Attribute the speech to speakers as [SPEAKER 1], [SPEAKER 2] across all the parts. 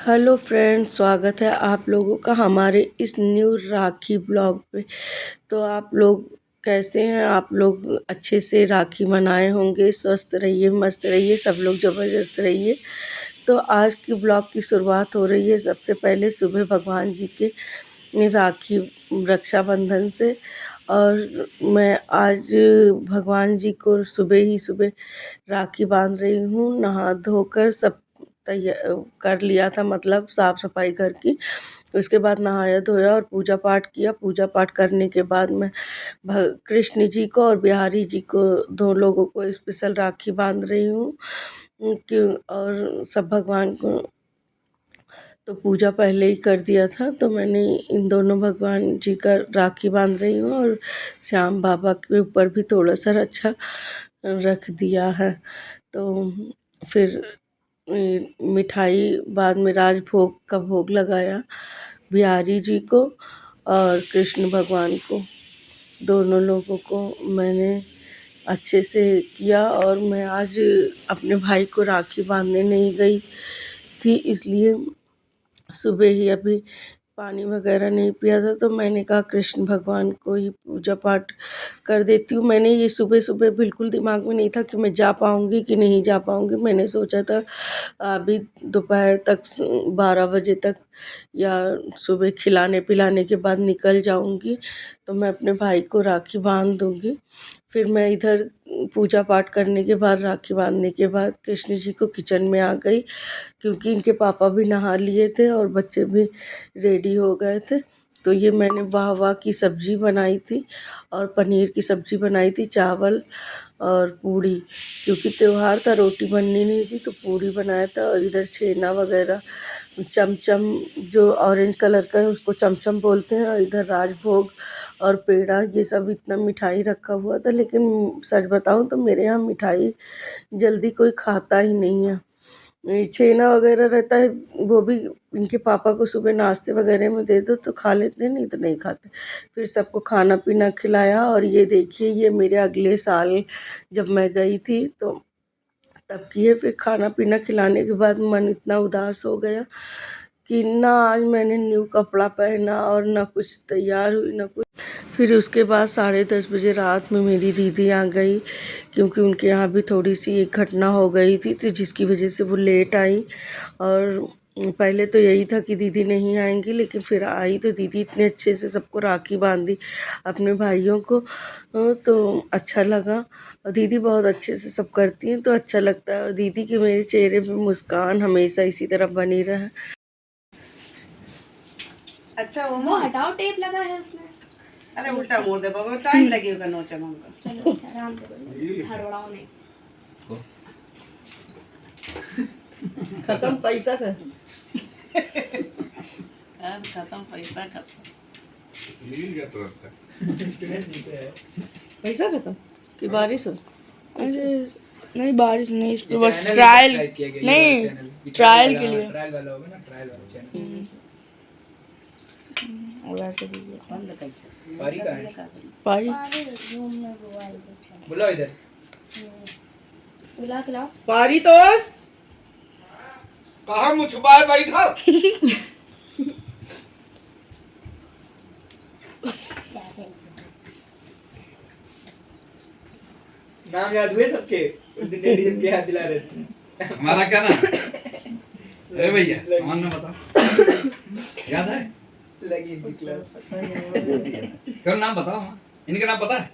[SPEAKER 1] Hello friends, स्वागत है आप लोगों का हमारे इस न्यू राखी ब्लॉग पे। तो आप लोग कैसे हैं? आप लोग अच्छे से राखी मनाए होंगे। स्वस्थ रहिए, मस्त रहिए, सब लोग ज़बरदस्त रहिए। तो आज की ब्लॉग की शुरुआत हो रही है सबसे पहले सुबह भगवान जी के राखी रक्षाबंधन से। और मैं आज भगवान जी को सुबह राखी बांध रही हूँ। नहा धोकर सब तैयार कर लिया था, मतलब साफ़ सफाई घर की। उसके बाद नहाया धोया और पूजा पाठ किया। पूजा पाठ करने के बाद मैं कृष्ण जी को और बिहारी जी को, दो लोगों को स्पेशल राखी बांध रही हूँ। क्यों? और सब भगवान को तो पूजा पहले ही कर दिया था, तो मैंने इन दोनों भगवान जी का राखी बांध रही हूँ। और श्याम बाबा के ऊपर भी थोड़ा सा रक्षा रख दिया है। तो फिर मिठाई बाद में राजभोग का भोग लगाया बिहारी जी को और कृष्ण भगवान को, दोनों लोगों को मैंने अच्छे से किया। और मैं आज अपने भाई को राखी बांधने नहीं गई थी, इसलिए सुबह ही अभी पानी वगैरह नहीं पिया था, तो मैंने कहा कृष्ण भगवान को ही पूजा पाठ कर देती हूँ। मैंने ये सुबह सुबह बिल्कुल दिमाग में नहीं था कि मैं जा पाऊँगी कि नहीं जा पाऊँगी। मैंने सोचा था अभी दोपहर तक 12 बजे तक या सुबह खिलाने पिलाने के बाद निकल जाऊँगी, तो मैं अपने भाई को राखी बांध दूँगी। फिर मैं इधर पूजा पाठ करने के बाद, राखी बांधने के बाद कृष्ण जी को किचन में आ गई, क्योंकि इनके पापा भी नहा लिए थे और बच्चे भी रेडी हो गए थे। तो ये मैंने वाह वाह की सब्ज़ी बनाई थी और पनीर की सब्ज़ी बनाई थी, चावल और पूड़ी। क्योंकि त्यौहार था, रोटी बननी नहीं थी, तो पूड़ी बनाया था। और इधर छेना वगैरह, चमचम जो ऑरेंज कलर का है उसको चमचम बोलते हैं, और इधर राजभोग और पेड़ा, ये सब इतना मिठाई रखा हुआ था। लेकिन सच बताऊं तो मेरे यहाँ मिठाई जल्दी कोई खाता ही नहीं है। छेना वगैरह रहता है, वो भी इनके पापा को सुबह नाश्ते वगैरह में दे दो तो खा लेते हैं, नहीं तो नहीं खाते। फिर सबको खाना पीना खिलाया। और ये देखिए, ये मेरे अगले साल जब मैं गई थी तो तब की है। फिर खाना पीना खिलाने के बाद मन इतना उदास हो गया कि ना आज मैंने न्यू कपड़ा पहना और ना कुछ तैयार हुई, ना कुछ। फिर उसके बाद 10:30 बजे रात में मेरी दीदी आ गई, क्योंकि उनके यहाँ भी थोड़ी सी एक घटना हो गई थी, तो जिसकी वजह से वो लेट आई। और पहले तो यही था कि दीदी नहीं आएंगी, लेकिन फिर आई तो दीदी इतने अच्छे से सबको राखी बांधी अपने भाइयों को, तो अच्छा लगा। और दीदी बहुत अच्छे से सब करती हैं, तो अच्छा लगता है। और दीदी के मेरे चेहरे पे मुस्कान हमेशा इसी तरह बनी रहे।
[SPEAKER 2] अच्छा वो हटाओ, टेप लगा है उसमें। अरे उल्टा मोड़ दे बाबा, टाइम लगेगा नोचा मांगा। चलो अच्छा, आराम से बोलो, हड़बड़ाओ नहीं।
[SPEAKER 1] खत्म पैसा का
[SPEAKER 2] खत्म पैसा खत्म।
[SPEAKER 1] पैसा खत्म कि बारिश हो?
[SPEAKER 3] अरे नहीं, बारिश नहीं, इस पे बस ट्रायल, नहीं ट्रायल के लिए,
[SPEAKER 4] ट्रायल वाला होगा ना, ट्रायल वाला चैनल।
[SPEAKER 3] वैसे दीजिए।
[SPEAKER 2] बंद कैसे?
[SPEAKER 4] पारी का है?
[SPEAKER 3] पारी
[SPEAKER 4] बुलाओ इधर।
[SPEAKER 3] बुला खिलाओ।
[SPEAKER 1] पारी दोस्त
[SPEAKER 4] कहाँ मुँह छुपाए बैठा? नाम याद हुए सबके? उस दिन डैडी जब के हाथ दिला रहे थे।
[SPEAKER 5] हमारा क्या नाम? ए भैया, हमारा नाम बताओ। याद है?
[SPEAKER 4] लगी इनकी क्लास।
[SPEAKER 5] क्या नाम बताओ? इनका नाम पता है?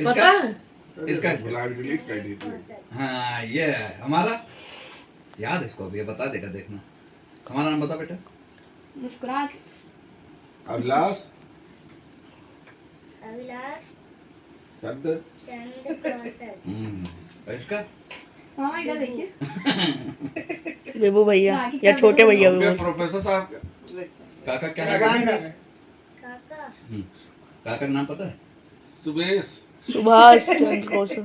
[SPEAKER 1] पता है?
[SPEAKER 5] इसका डिलीट कर दी थी। हाँ, ये है हमारा। याद है इसको, अभी ये बता देगा, देखना। हमारा नाम बता बेटा।
[SPEAKER 3] मुस्कुरा के।
[SPEAKER 5] अभिलाष।
[SPEAKER 6] चंद
[SPEAKER 5] और इसका?
[SPEAKER 3] हाँ इधर देखिए। बेबू भैया या छोटे भैया भी।
[SPEAKER 5] प्रोफेसर साहब काका क्या नाम है? काका का नाम पता है?
[SPEAKER 3] सुभाष चंद्र कौशल।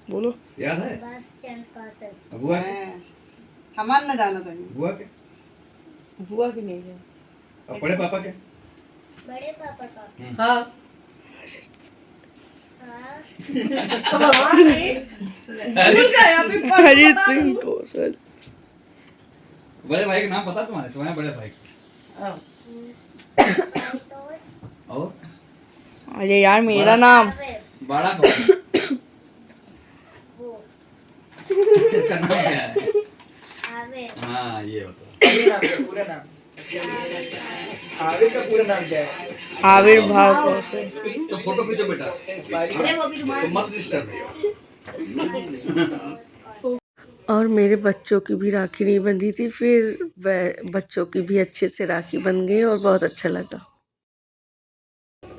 [SPEAKER 3] बोलो।
[SPEAKER 5] याद है? बुआ के?
[SPEAKER 2] हमार न जाना था।
[SPEAKER 5] बुआ के?
[SPEAKER 1] बुआ की नहीं है।
[SPEAKER 5] और बड़े पापा के?
[SPEAKER 6] बड़े पापा का।
[SPEAKER 1] हाँ
[SPEAKER 3] हरीश सिंह कौशल।
[SPEAKER 5] बड़े भाई का नाम पता तुम्हारे बड़े भाई
[SPEAKER 2] हाँ।
[SPEAKER 5] और
[SPEAKER 3] अरे यार मेरा नाम
[SPEAKER 5] बड़ा कौन?
[SPEAKER 6] वो
[SPEAKER 5] इसका नाम क्या है?
[SPEAKER 6] आवे
[SPEAKER 5] हाँ ये बताओ।
[SPEAKER 4] ये नाम क्या पूरा नाम? आविर का पूरा नाम क्या है?
[SPEAKER 3] आविर्भाव कौशल।
[SPEAKER 5] तो फोटो खींचो बेटा,
[SPEAKER 2] अरे वो भी
[SPEAKER 5] तो
[SPEAKER 2] रुमाल
[SPEAKER 5] मत डिस्टर्ब
[SPEAKER 1] और मेरे बच्चों की भी राखी नहीं बंधी थी, फिर बच्चों की भी अच्छे से राखी बन गई और बहुत अच्छा लगा।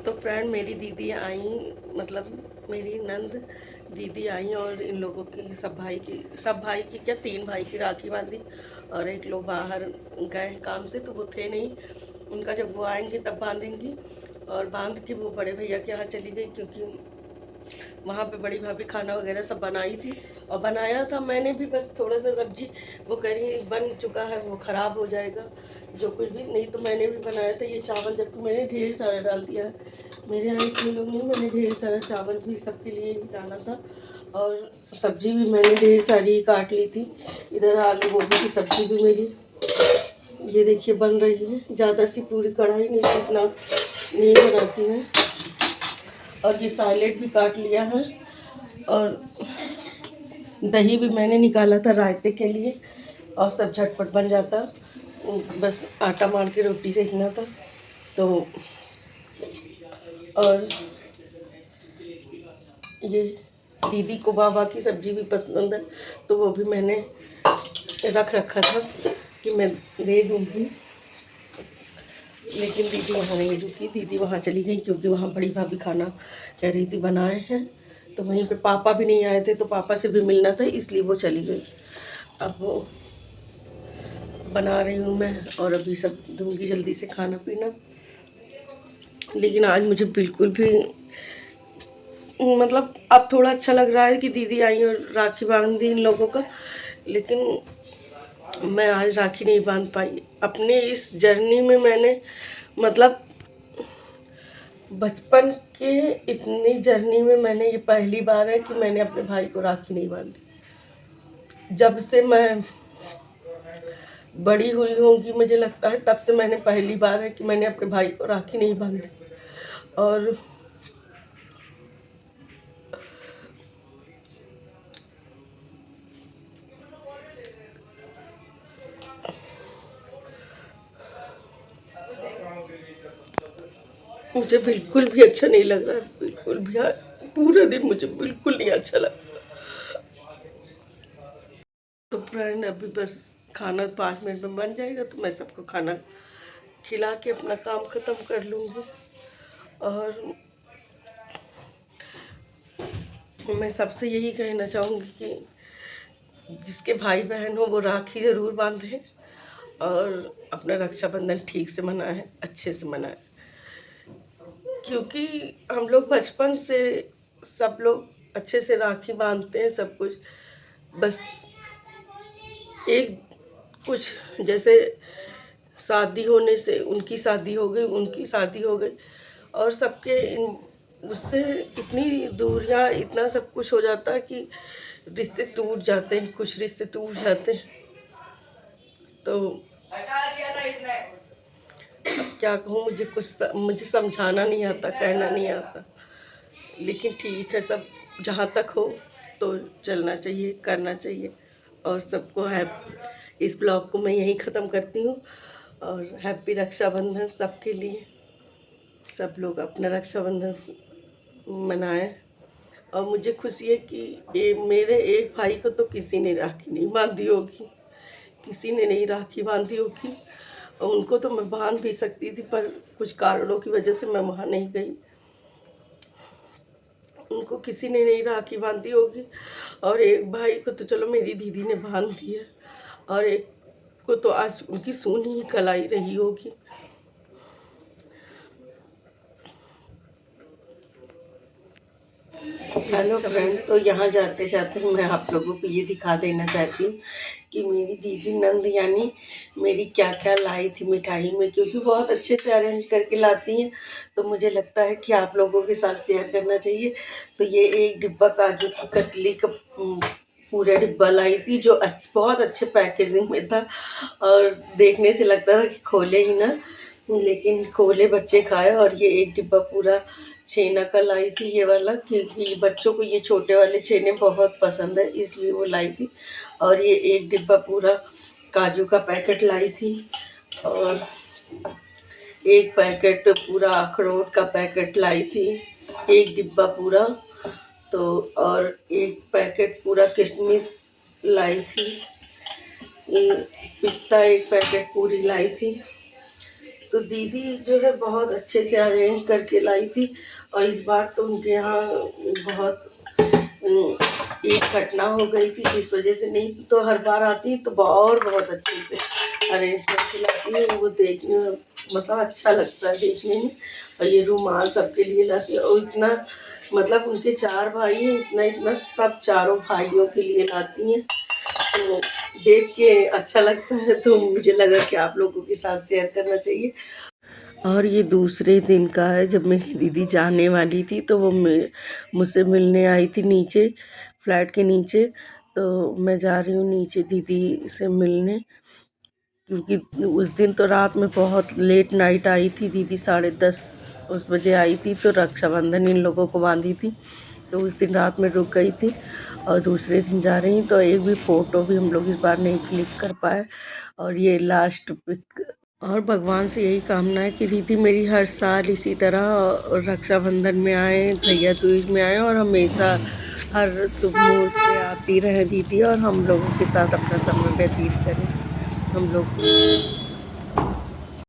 [SPEAKER 1] तो फ्रेंड मेरी दीदी आई, मतलब मेरी नंद दीदी आई और इन लोगों की सब भाई की क्या 3 भाई की राखी बांधी। और एक लोग बाहर गए काम से तो वो थे नहीं, उनका जब वो आएंगे तब बांधेंगी। और बांध के वो बड़े भैया के यहाँ चली गई, क्योंकि वहाँ पे बड़ी भाभी खाना वगैरह सब बनाई थी। और बनाया था मैंने भी, बस थोड़ा सा सब्जी वो करी बन चुका है, वो ख़राब हो जाएगा जो कुछ भी, नहीं तो मैंने भी बनाया था ये चावल, जबकि मैंने ढेर सारा डाल दिया है। मेरे यहाँ इतने लोग नहीं, मैंने ढेर सारा चावल भी सबके लिए ही डाला था। और सब्जी भी मैंने ढेर सारी काट ली थी। इधर आलू गोभी की सब्जी भी मेरी ये देखिए बन रही है, ज़्यादा सी पूरी कढ़ाई नहीं, इतना नहीं बनाती मैं। और ये सैलेड भी काट लिया है और दही भी मैंने निकाला था रायते के लिए, और सब झटपट बन जाता, बस आटा मार के रोटी सेकना था। तो और ये दीदी को बाबा की सब्जी भी पसंद है, तो वो भी मैंने रख रखा था कि मैं दे दूँगी, लेकिन दीदी वहाँ नहीं रुकी, दीदी वहाँ चली गई, क्योंकि वहाँ बड़ी भाभी खाना कह रही थी बनाए हैं। तो वहीं पे पापा भी नहीं आए थे, तो पापा से भी मिलना था, इसलिए वो चली गई। अब वो बना रही हूँ मैं, और अभी सब दूँगी जल्दी से खाना पीना। लेकिन आज मुझे बिल्कुल भी मतलब अब थोड़ा अच्छा लग रहा है कि दीदी आई और राखी बांध दी इन लोगों का, लेकिन मैं आज राखी नहीं बांध पाई। अपने इस जर्नी में मैंने मतलब बचपन के इतनी जर्नी में मैंने ये पहली बार है कि मैंने अपने भाई को राखी नहीं बांधी। जब से मैं बड़ी हुई होंगी मुझे लगता है, तब से मैंने पहली बार है कि मैंने अपने भाई को राखी नहीं बांधी। और मुझे बिल्कुल भी अच्छा नहीं लग रहा है, बिल्कुल भी। पूरा दिन मुझे बिल्कुल नहीं अच्छा लगा। तो फ्रेंड अभी बस खाना 5 मिनट में बन जाएगा, तो मैं सबको खाना खिला के अपना काम ख़त्म कर लूँगी। और मैं सबसे यही कहना चाहूँगी कि जिसके भाई बहन हो वो राखी ज़रूर बांधें और अपना रक्षाबंधन ठीक से मनाएं, अच्छे से मनाएं। क्योंकि हम लोग बचपन से सब लोग अच्छे से राखी बांधते हैं सब कुछ, बस एक कुछ जैसे शादी होने से उनकी शादी हो गई, उनकी शादी हो गई, और सबके उससे इतनी दूरियां, इतना सब कुछ हो जाता है कि रिश्ते टूट जाते हैं, कुछ रिश्ते टूट जाते हैं। तो अब क्या कहूँ, मुझे समझाना नहीं आता, कहना नहीं आता, लेकिन ठीक है, सब जहाँ तक हो तो चलना चाहिए, करना चाहिए। और सबको इस ब्लॉग को मैं यहीं ख़त्म करती हूँ। और हैप्पी रक्षाबंधन सबके लिए, सब लोग अपना रक्षाबंधन मनाएं। और मुझे खुशी है कि मेरे एक भाई को तो किसी ने राखी नहीं बांधी होगी, किसी ने नहीं राखी बांधी होगी। और उनको तो मैं बांध भी सकती थी, पर कुछ कारणों की वजह से मैं वहाँ नहीं गई, उनको किसी ने नहीं राखी बांधी होगी। और एक भाई को तो चलो मेरी दीदी ने बांध दी है, और एक को तो आज उनकी सून ही कलाई रही होगी। हेलो फ्रेंड, तो यहाँ जाते जाते मैं आप लोगों को ये दिखा देना चाहती हूँ कि मेरी दीदी नंद यानी मेरी क्या क्या लाई थी मिठाई में, क्योंकि बहुत अच्छे से अरेंज करके लाती हैं, तो मुझे लगता है कि आप लोगों के साथ शेयर करना चाहिए। तो ये एक डिब्बा काजू की कतली का पूरा डिब्बा लाई थी जो बहुत अच्छे पैकेजिंग में था, और देखने से लगता था कि खोले ही ना, लेकिन खोले बच्चे खाए। और ये एक डिब्बा पूरा छेना का लाई थी, ये वाला, क्योंकि बच्चों को ये छोटे वाले छेने बहुत पसंद है, इसलिए वो लाई थी। और ये एक डिब्बा पूरा काजू का पैकेट लाई थी, और एक पैकेट पूरा अखरोट का पैकेट लाई थी, एक डिब्बा पूरा। तो और एक पैकेट पूरा किशमिश लाई थी, पिस्ता एक पैकेट पूरी लाई थी। तो दीदी जो है बहुत अच्छे से अरेंज करके लाई थी। और इस बार तो उनके यहाँ बहुत एक घटना हो गई थी, जिस वजह से, नहीं तो हर बार आती तो बहुत अच्छे से अरेंज करके लाती है। वो देखने में मतलब अच्छा लगता है देखने में। और ये रुमाल सबके लिए लाती है, और इतना मतलब उनके 4 भाई हैं, इतना सब चारों भाइयों के लिए लाती हैं। तो देख के अच्छा लगता है, तो मुझे लगा कि आप लोगों के साथ शेयर करना चाहिए। और ये दूसरे दिन का है, जब मेरी दीदी जाने वाली थी तो वो मुझसे मिलने आई थी नीचे, फ्लैट के नीचे। तो मैं जा रही हूँ नीचे दीदी से मिलने, क्योंकि उस दिन तो रात में बहुत लेट नाइट आई थी दीदी, 10:30 उस बजे आई थी। तो रक्षाबंधन इन लोगों को बांधी थी, तो उस दिन रात में रुक गई थी। और दूसरे दिन जा रही, तो एक भी फ़ोटो भी हम लोग इस बार नहीं क्लिक कर पाए। और ये लास्ट पिक। और भगवान से यही कामना है कि दीदी मेरी हर साल इसी तरह रक्षाबंधन में आए, भैया दूज में आए, और हमेशा हर शुभ मुहूर्त पे आती रहे दीदी, और हम लोगों के साथ अपना समय व्यतीत करें। हम लोग